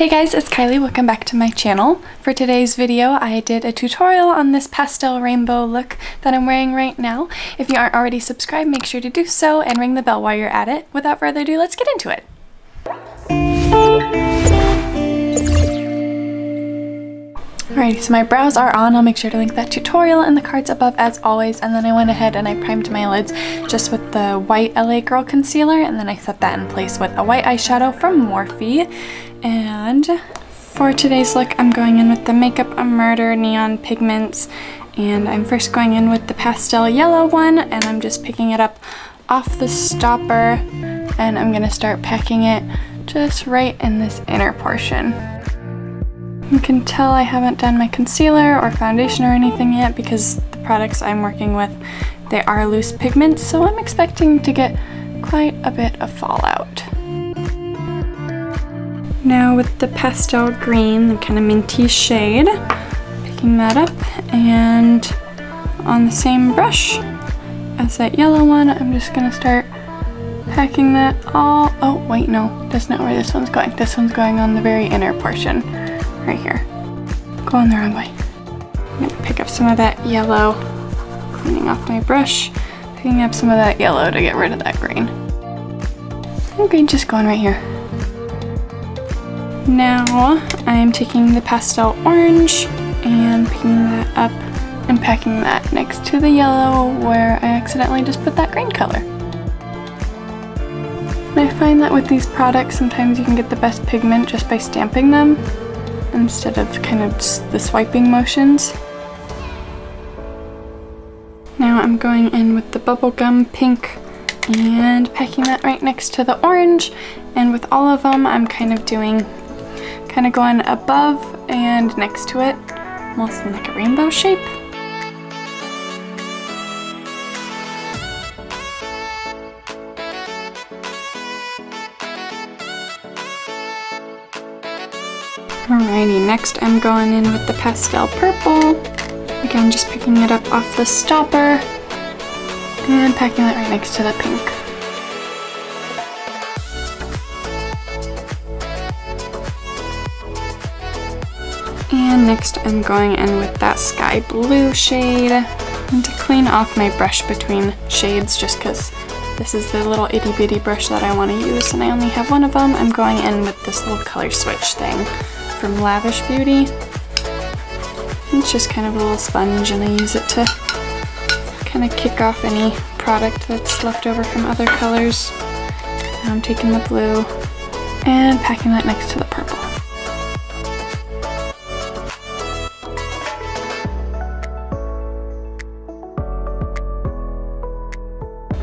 Hey guys, it's Kylie. Welcome back to my channel. For today's video, I did a tutorial on this pastel rainbow look that I'm wearing right now. If you aren't already subscribed, make sure to do so and ring the bell while you're at it. Without further ado, let's get into it. Alrighty, so my brows are on. I'll make sure to link that tutorial in the cards above as always. And then I went ahead and I primed my lids just with the white LA Girl concealer, and then I set that in place with a white eyeshadow from Morphe. And for today's look, I'm going in with the Makeup a Murder Neon Pigments, and I'm first going in with the pastel yellow one, and I'm just picking it up off the stopper, and I'm gonna start packing it just right in this inner portion. You can tell I haven't done my concealer or foundation or anything yet because the products I'm working with, they are loose pigments, so I'm expecting to get quite a bit of fallout. Now with the pastel green, the kind of minty shade, picking that up, and on the same brush as that yellow one, I'm just gonna start packing that all, oh wait, no, that's not where this one's going. This one's going on the very inner portion, right here. Going the wrong way. I'm gonna pick up some of that yellow, cleaning off my brush, picking up some of that yellow to get rid of that green. And green just going right here. Now I'm taking the pastel orange and picking that up and packing that next to the yellow where I accidentally just put that green color. And I find that with these products, sometimes you can get the best pigment just by stamping them instead of kind of just the swiping motions. Now I'm going in with the bubblegum pink and packing that right next to the orange, and with all of them I'm kind of going above and next to it, almost in like a rainbow shape. Alrighty, next I'm going in with the pastel purple. Again, just picking it up off the stopper and packing that right next to the pink. And next I'm going in with that sky blue shade, and to clean off my brush between shades, just because this is the little itty bitty brush that I want to use and I only have one of them, I'm going in with this little color switch thing from Lavish Beauty. It's just kind of a little sponge, and I use it to kind of kick off any product that's left over from other colors. Now I'm taking the blue and packing that next to the purple.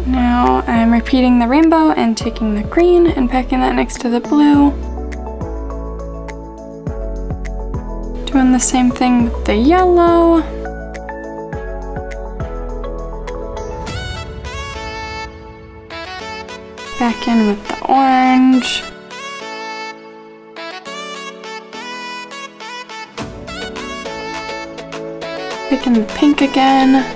Now I'm repeating the rainbow and taking the green and packing that next to the blue. Doing the same thing with the yellow. Back in with the orange. Picking the pink again.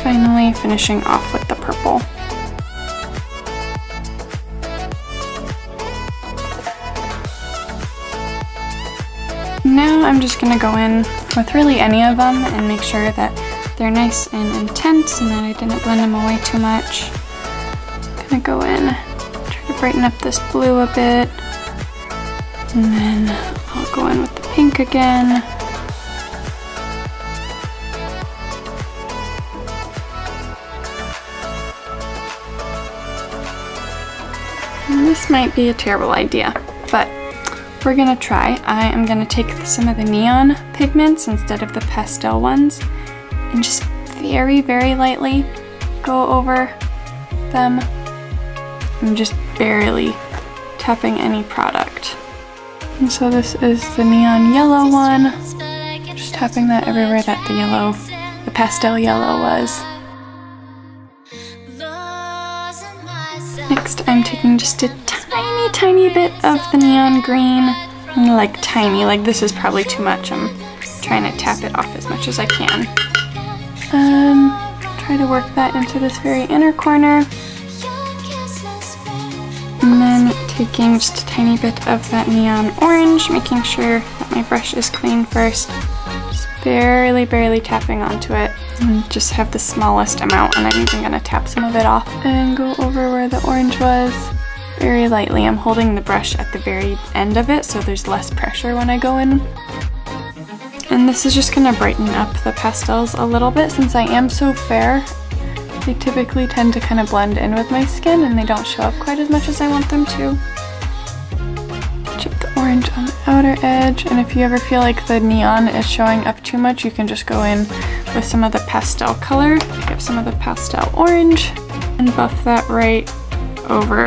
Finally finishing off with the purple. Now I'm just going to go in with really any of them and make sure that they're nice and intense and that I didn't blend them away too much. I'm going to go in, try to brighten up this blue a bit, and then I'll go in with the pink again. And this might be a terrible idea, but we're gonna try. I am gonna take some of the neon pigments instead of the pastel ones and just very, very lightly go over them. I'm just barely tapping any product. And so this is the neon yellow one. Just tapping that everywhere that the pastel yellow was. Next, I'm taking just a tiny bit of the neon green. Like tiny, like this is probably too much. I'm trying to tap it off as much as I can. try to work that into this very inner corner. And then taking just a tiny bit of that neon orange, making sure that my brush is clean first. Just barely tapping onto it. And just have the smallest amount, and I'm even gonna tap some of it off and go over where the orange was. Very lightly. I'm holding the brush at the very end of it so there's less pressure when I go in. And this is just gonna brighten up the pastels a little bit. Since I am so fair, they typically tend to kind of blend in with my skin and they don't show up quite as much as I want them to. Touch up the orange on the outer edge, and if you ever feel like the neon is showing up too much, you can just go in with some of the pastel color, pick up some of the pastel orange, and buff that right over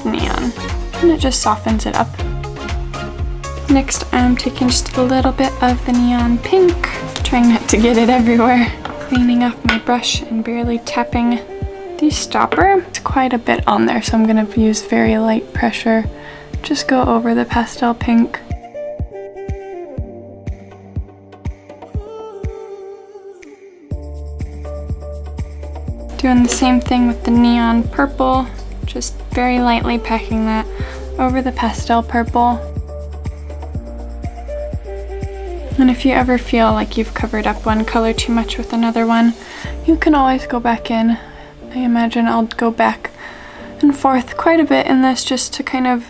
neon, and it just softens it up. Next, I'm taking just a little bit of the neon pink, trying not to get it everywhere, cleaning off my brush and barely tapping the stopper. It's quite a bit on there, so I'm going to use very light pressure. Just go over the pastel pink. Doing the same thing with the neon purple, just very lightly packing that over the pastel purple. And if you ever feel like you've covered up one color too much with another one, you can always go back in. I imagine I'll go back and forth quite a bit in this just to kind of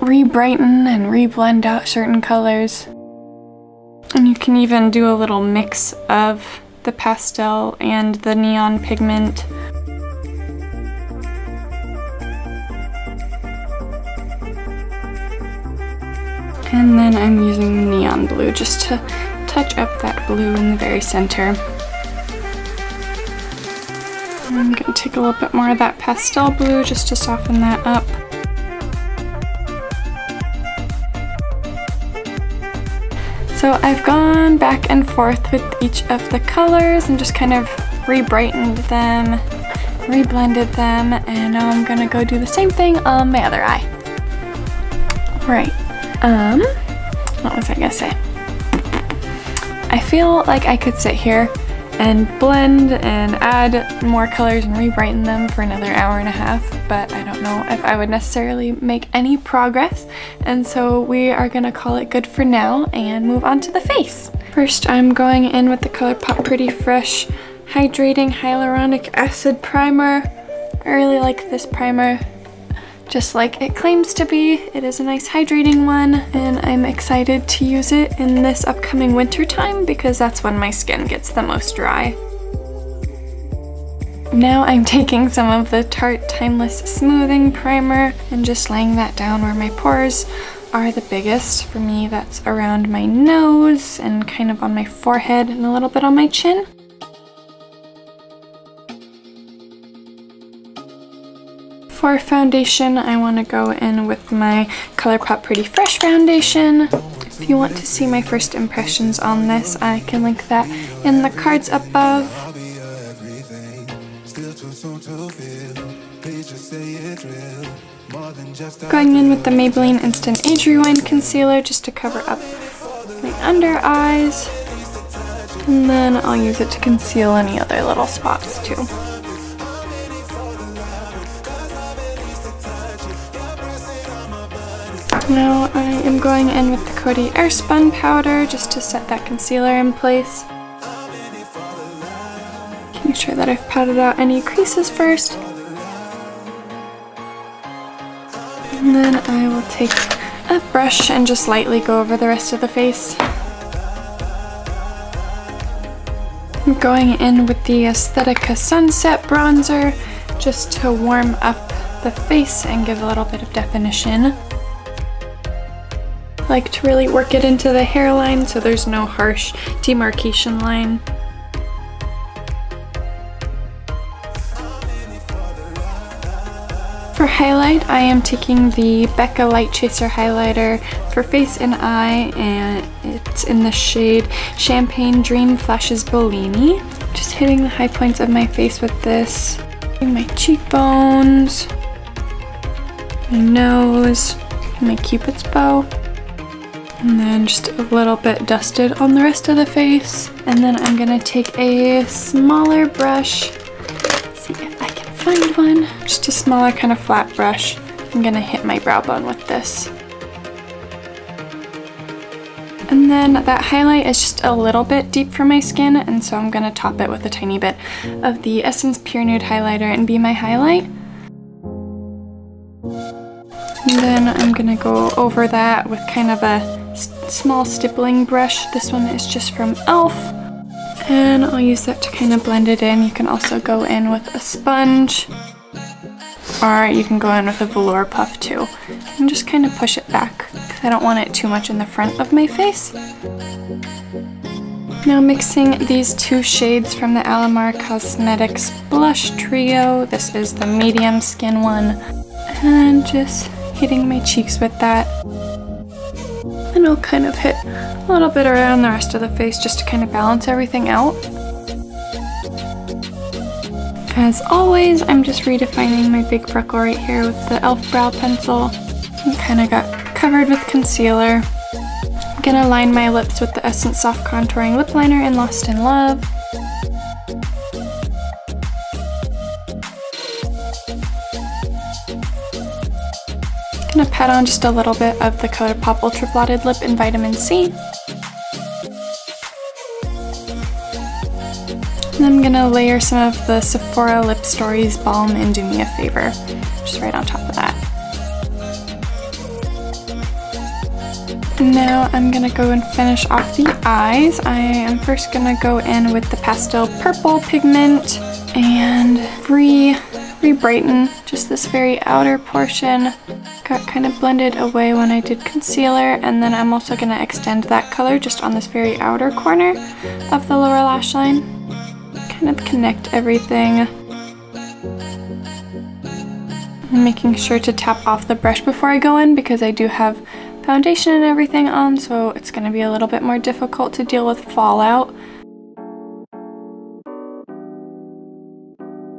re-brighten and re-blend out certain colors. And you can even do a little mix of the pastel and the neon pigment. And then I'm using neon blue just to touch up that blue in the very center. And I'm going to take a little bit more of that pastel blue just to soften that up. So I've gone back and forth with each of the colors and just kind of re-brightened them, re-blended them, and now I'm going to go do the same thing on my other eye. Right. What was I gonna say? I feel like I could sit here and blend and add more colors and re-brighten them for another hour and a half, but I don't know if I would necessarily make any progress, and so we are gonna call it good for now and move on to the face. First, I'm going in with the Colourpop Pretty Fresh Hydrating Hyaluronic Acid Primer. I really like this primer. Just like it claims to be, it is a nice hydrating one, and I'm excited to use it in this upcoming winter time because that's when my skin gets the most dry. Now I'm taking some of the Tarte Timeless Smoothing Primer and just laying that down where my pores are the biggest. For me, that's around my nose and kind of on my forehead and a little bit on my chin. For foundation, I want to go in with my Colourpop Pretty Fresh foundation. If you want to see my first impressions on this, I can link that in the cards above. Going in with the Maybelline Instant Age Rewind Concealer just to cover up my under eyes. And then I'll use it to conceal any other little spots too. Now I am going in with the Coty Airspun powder just to set that concealer in place. Making sure that I've powdered out any creases first. And then I will take a brush and just lightly go over the rest of the face. I'm going in with the Aesthetica Sunset Bronzer just to warm up the face and give a little bit of definition. I like to really work it into the hairline so there's no harsh demarcation line. For highlight, I am taking the Becca Light Chaser highlighter for face and eye, and it's in the shade Champagne Dream Flashes Bellini. Just hitting the high points of my face with this. My cheekbones, my nose, my cupid's bow. And then just a little bit dusted on the rest of the face. And then I'm gonna take a smaller brush. Let's see if I can find one. Just a smaller kind of flat brush. I'm gonna hit my brow bone with this. And then that highlight is just a little bit deep for my skin, and so I'm gonna top it with a tiny bit of the Essence Pure Nude highlighter and be my highlight. And then I'm gonna go over that with kind of a small stippling brush. This one is just from e.l.f. And I'll use that to kind of blend it in. You can also go in with a sponge, or you can go in with a velour puff too. And just kind of push it back, because I don't want it too much in the front of my face. Now mixing these two shades from the Alamar Cosmetics Blush Trio. This is the medium skin one. And just hitting my cheeks with that. And I'll kind of hit a little bit around the rest of the face just to kind of balance everything out. As always, I'm just redefining my big freckle right here with the e.l.f. brow pencil. And kind of got covered with concealer. I'm gonna line my lips with the Essence Soft Contouring Lip Liner in Lost in Love. Gonna pat on just a little bit of the Colourpop Ultra Blotted Lip in Vitamin C. And I'm gonna layer some of the Sephora Lip Stories Balm in Do Me a Favor, just right on top of that. And now I'm gonna go and finish off the eyes. I am first gonna go in with the Pastel Purple pigment and re-brighten just this very outer portion. Got kind of blended away when I did concealer, and then I'm also gonna extend that color just on this very outer corner of the lower lash line. Kind of connect everything. I'm making sure to tap off the brush before I go in, because I do have foundation and everything on, so it's going to be a little bit more difficult to deal with fallout.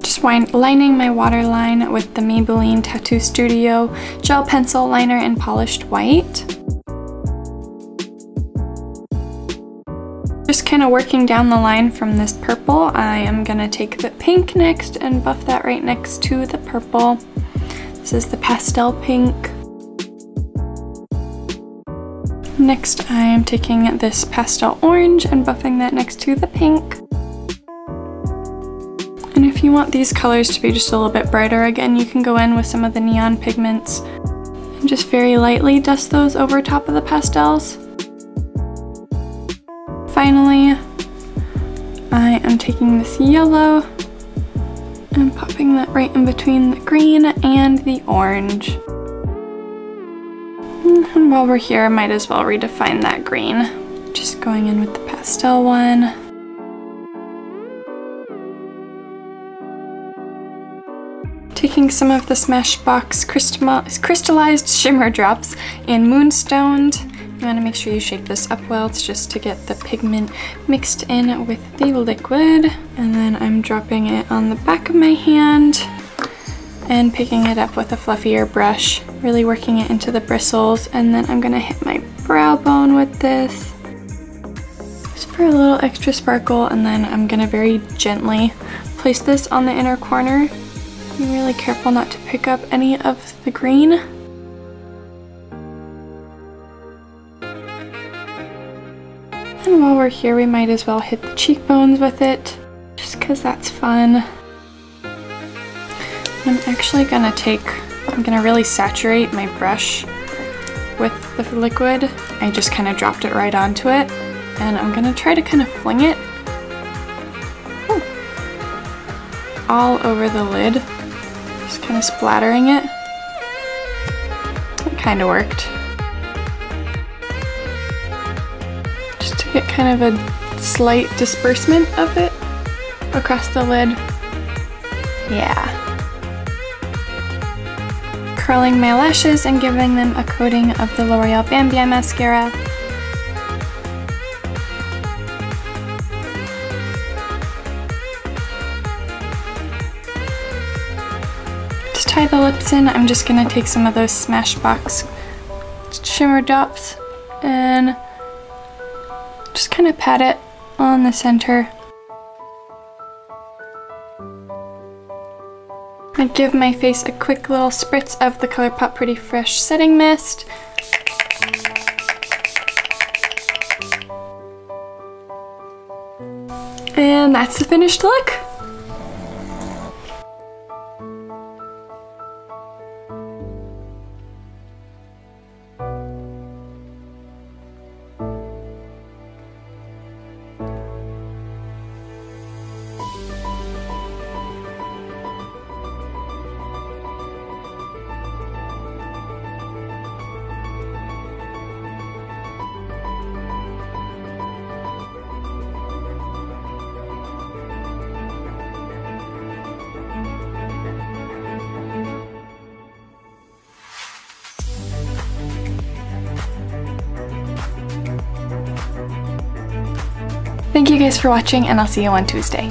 Just lining my waterline with the Maybelline Tattoo Studio Gel Pencil Liner in Polished White. Just kind of working down the line from this purple, I am going to take the pink next and buff that right next to the purple. This is the Pastel Pink. Next, I am taking this pastel orange and buffing that next to the pink. And if you want these colors to be just a little bit brighter, again, you can go in with some of the neon pigments and just very lightly dust those over top of the pastels. Finally, I am taking this yellow and popping that right in between the green and the orange. And while we're here, I might as well redefine that green. Just going in with the pastel one. Taking some of the Smashbox Crystalized Shimmer Drops in Moonstoned. You want to make sure you shake this up well. It's just to get the pigment mixed in with the liquid. And then I'm dropping it on the back of my hand and picking it up with a fluffier brush, really working it into the bristles. And then I'm gonna hit my brow bone with this, just for a little extra sparkle. And then I'm gonna very gently place this on the inner corner. Be really careful not to pick up any of the green. And while we're here, we might as well hit the cheekbones with it, just because that's fun. I'm actually gonna I'm gonna really saturate my brush with the liquid. I just kind of dropped it right onto it, and I'm gonna try to kind of fling it all over the lid, just kind of splattering it. It kind of worked. Just to get kind of a slight disbursement of it across the lid. Yeah. Curling my lashes and giving them a coating of the L'Oreal Bambi mascara. To tie the lips in, I'm just gonna take some of those Smashbox Shimmer Drops and just kind of pat it on the center. I give my face a quick little spritz of the Colourpop Pretty Fresh Setting Mist. And that's the finished look. Thank you guys for watching, and I'll see you on Tuesday.